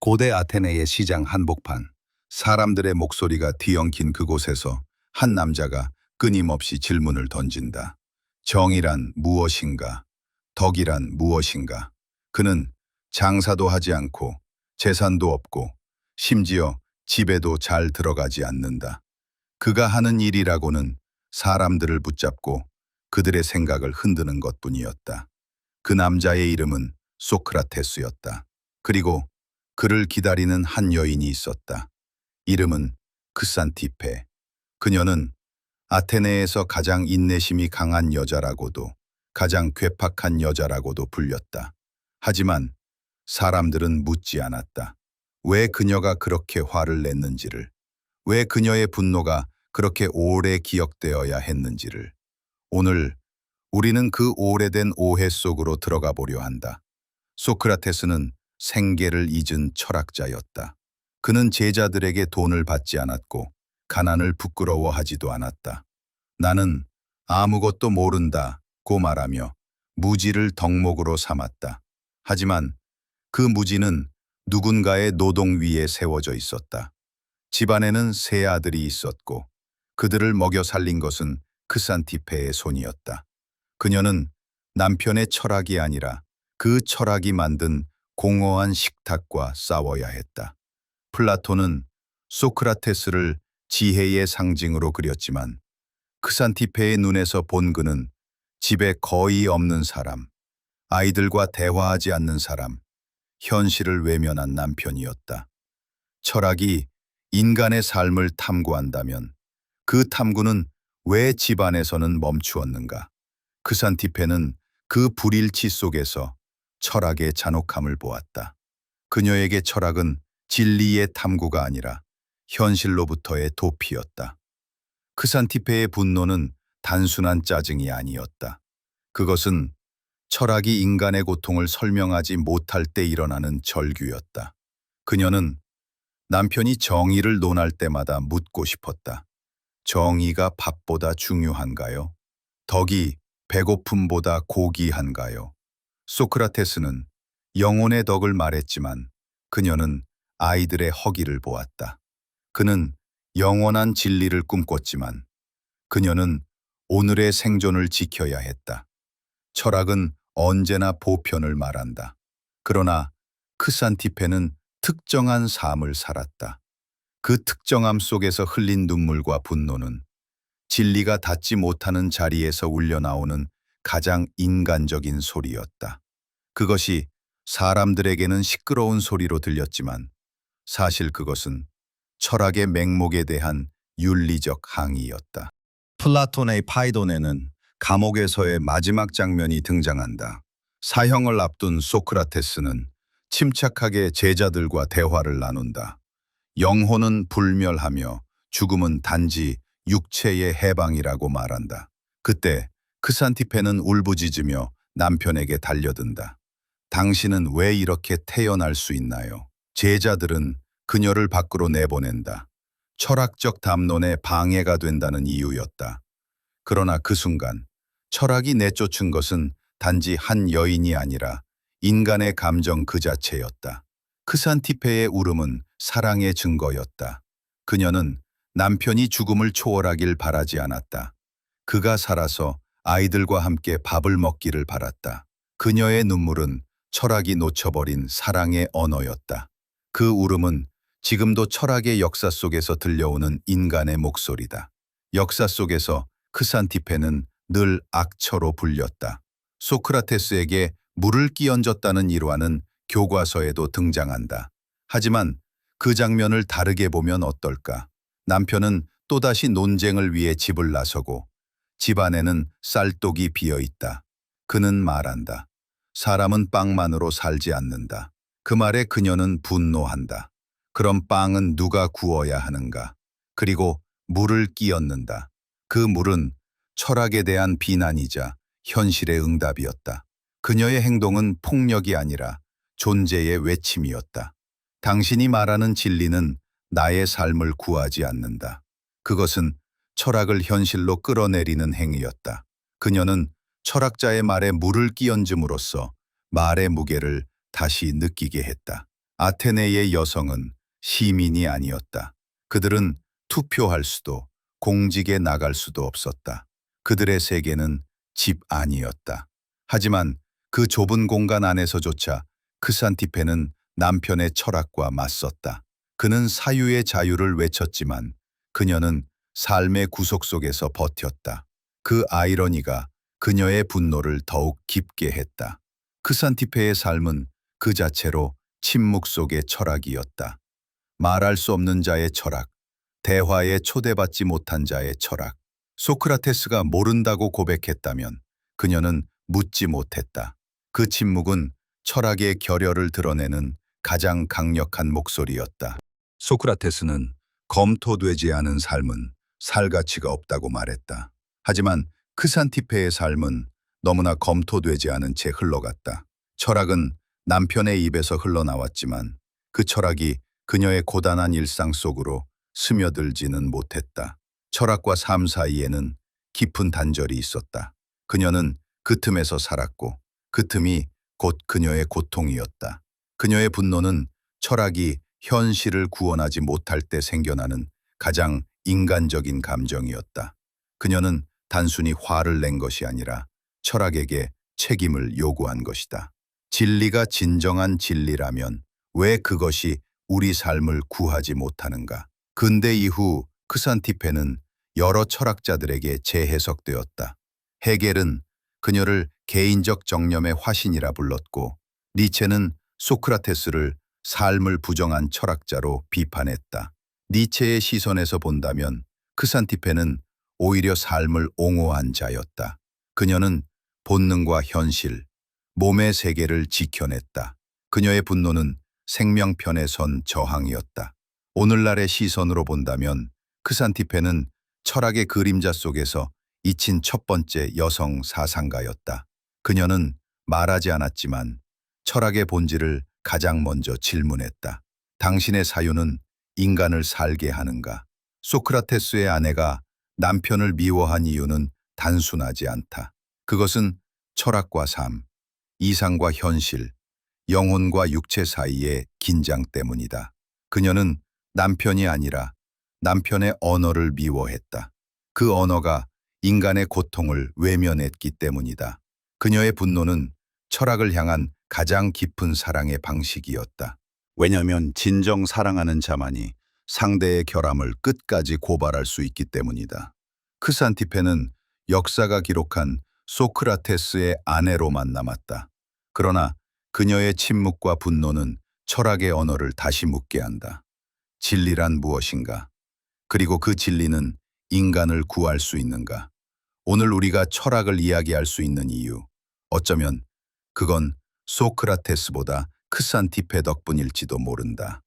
고대 아테네의 시장 한복판, 사람들의 목소리가 뒤엉킨 그곳에서 한 남자가 끊임없이 질문을 던진다. 정의란 무엇인가? 덕이란 무엇인가? 그는 장사도 하지 않고 재산도 없고 심지어 집에도 잘 들어가지 않는다. 그가 하는 일이라고는 사람들을 붙잡고 그들의 생각을 흔드는 것뿐이었다. 그 남자의 이름은 소크라테스였다. 그리고 그를 기다리는 한 여인이 있었다. 이름은 크산티페. 그녀는 아테네에서 가장 인내심이 강한 여자라고도, 가장 괴팍한 여자라고도 불렸다. 하지만 사람들은 묻지 않았다. 왜 그녀가 그렇게 화를 냈는지를, 왜 그녀의 분노가 그렇게 오래 기억되어야 했는지를. 오늘 우리는 그 오래된 오해 속으로 들어가 보려 한다. 소크라테스는 생계를 잊은 철학자였다. 그는 제자들에게 돈을 받지 않았고 가난을 부끄러워하지도 않았다. 나는 아무것도 모른다고 말하며 무지를 덕목으로 삼았다. 하지만 그 무지는 누군가의 노동 위에 세워져 있었다. 집안에는 세 아들이 있었고 그들을 먹여 살린 것은 크산티페의 손이었다. 그녀는 남편의 철학이 아니라 그 철학이 만든 공허한 식탁과 싸워야 했다. 플라톤은 소크라테스를 지혜의 상징으로 그렸지만 크산티페의 눈에서 본 그는 집에 거의 없는 사람, 아이들과 대화하지 않는 사람, 현실을 외면한 남편이었다. 철학이 인간의 삶을 탐구한다면 그 탐구는 왜 집안에서는 멈추었는가? 크산티페는 그 불일치 속에서 철학의 잔혹함을 보았다. 그녀에게 철학은 진리의 탐구가 아니라 현실로부터의 도피였다. 크산티페의 분노는 단순한 짜증이 아니었다. 그것은 철학이 인간의 고통을 설명하지 못할 때 일어나는 절규였다. 그녀는 남편이 정의를 논할 때마다 묻고 싶었다. 정의가 밥보다 중요한가요? 덕이 배고픔보다 고귀한가요? 소크라테스는 영혼의 덕을 말했지만 그녀는 아이들의 허기를 보았다. 그는 영원한 진리를 꿈꿨지만 그녀는 오늘의 생존을 지켜야 했다. 철학은 언제나 보편을 말한다. 그러나 크산티페는 특정한 삶을 살았다. 그 특정함 속에서 흘린 눈물과 분노는 진리가 닿지 못하는 자리에서 울려나오는 가장 인간적인 소리였다. 그것이 사람들에게는 시끄러운 소리로 들렸지만 사실 그것은 철학의 맹목에 대한 윤리적 항의였다. 플라톤의 파이도네는 감옥에서의 마지막 장면이 등장한다. 사형을 앞둔 소크라테스는 침착하게 제자들과 대화를 나눈다. 영혼은 불멸하며 죽음은 단지 육체의 해방이라고 말한다. 그때 크산티페는 울부짖으며 남편에게 달려든다. 당신은 왜 이렇게 태어날 수 있나요? 제자들은 그녀를 밖으로 내보낸다. 철학적 담론에 방해가 된다는 이유였다. 그러나 그 순간 철학이 내쫓은 것은 단지 한 여인이 아니라 인간의 감정 그 자체였다. 크산티페의 울음은 사랑의 증거였다. 그녀는 남편이 죽음을 초월하길 바라지 않았다. 그가 살아서 아이들과 함께 밥을 먹기를 바랐다. 그녀의 눈물은 철학이 놓쳐버린 사랑의 언어였다. 그 울음은 지금도 철학의 역사 속에서 들려오는 인간의 목소리다. 역사 속에서 크산티페는 늘 악처로 불렸다. 소크라테스에게 물을 끼얹었다는 일화는 교과서에도 등장한다. 하지만 그 장면을 다르게 보면 어떨까? 남편은 또다시 논쟁을 위해 집을 나서고 집안에는 쌀독이 비어있다. 그는 말한다. 사람은 빵만으로 살지 않는다. 그 말에 그녀는 분노한다. 그럼 빵은 누가 구워야 하는가? 그리고 물을 끼얹는다. 그 물은 철학에 대한 비난이자 현실의 응답이었다. 그녀의 행동은 폭력이 아니라 존재의 외침이었다. 당신이 말하는 진리는 나의 삶을 구하지 않는다. 그것은 철학을 현실로 끌어내리는 행위였다. 그녀는 철학자의 말에 물을 끼얹음으로써 말의 무게를 다시 느끼게 했다. 아테네의 여성은 시민이 아니었다. 그들은 투표할 수도 공직에 나갈 수도 없었다. 그들의 세계는 집 안이었다. 하지만 그 좁은 공간 안에서조차 크산티페는 남편의 철학과 맞섰다. 그는 사유의 자유를 외쳤지만 그녀는 삶의 구속 속에서 버텼다. 그 아이러니가 그녀의 분노를 더욱 깊게 했다. 크산티페의 삶은 그 자체로 침묵 속의 철학이었다. 말할 수 없는 자의 철학, 대화에 초대받지 못한 자의 철학. 소크라테스가 모른다고 고백했다면 그녀는 묻지 못했다. 그 침묵은 철학의 결여를 드러내는 가장 강력한 목소리였다. 소크라테스는 검토되지 않은 삶은 살 가치가 없다고 말했다. 하지만 크산티페의 삶은 너무나 검토되지 않은 채 흘러갔다. 철학은 남편의 입에서 흘러나왔지만 그 철학이 그녀의 고단한 일상 속으로 스며들지는 못했다. 철학과 삶 사이에는 깊은 단절이 있었다. 그녀는 그 틈에서 살았고 그 틈이 곧 그녀의 고통이었다. 그녀의 분노는 철학이 현실을 구원하지 못할 때 생겨나는 가장 인간적인 감정이었다. 그녀는 단순히 화를 낸 것이 아니라 철학에게 책임을 요구한 것이다. 진리가 진정한 진리라면 왜 그것이 우리 삶을 구하지 못하는가? 근대 이후 크산티페는 여러 철학자들에게 재해석되었다. 헤겔은 그녀를 개인적 정념의 화신이라 불렀고 니체는 소크라테스를 삶을 부정한 철학자로 비판했다. 니체의 시선에서 본다면 크산티페는 오히려 삶을 옹호한 자였다. 그녀는 본능과 현실, 몸의 세계를 지켜냈다. 그녀의 분노는 생명편에 선 저항이었다. 오늘날의 시선으로 본다면 크산티페는 철학의 그림자 속에서 잊힌 첫 번째 여성 사상가였다. 그녀는 말하지 않았지만 철학의 본질을 가장 먼저 질문했다. 당신의 사유는 인간을 살게 하는가? 소크라테스의 아내가 남편을 미워한 이유는 단순하지 않다. 그것은 철학과 삶, 이상과 현실, 영혼과 육체 사이의 긴장 때문이다. 그녀는 남편이 아니라 남편의 언어를 미워했다. 그 언어가 인간의 고통을 외면했기 때문이다. 그녀의 분노는 철학을 향한 가장 깊은 사랑의 방식이었다. 왜냐하면 진정 사랑하는 자만이 상대의 결함을 끝까지 고발할 수 있기 때문이다. 크산티페는 역사가 기록한 소크라테스의 아내로만 남았다. 그러나 그녀의 침묵과 분노는 철학의 언어를 다시 묻게 한다. 진리란 무엇인가? 그리고 그 진리는 인간을 구할 수 있는가? 오늘 우리가 철학을 이야기할 수 있는 이유, 어쩌면 그건 소크라테스보다 크산티페 덕분일지도 모른다.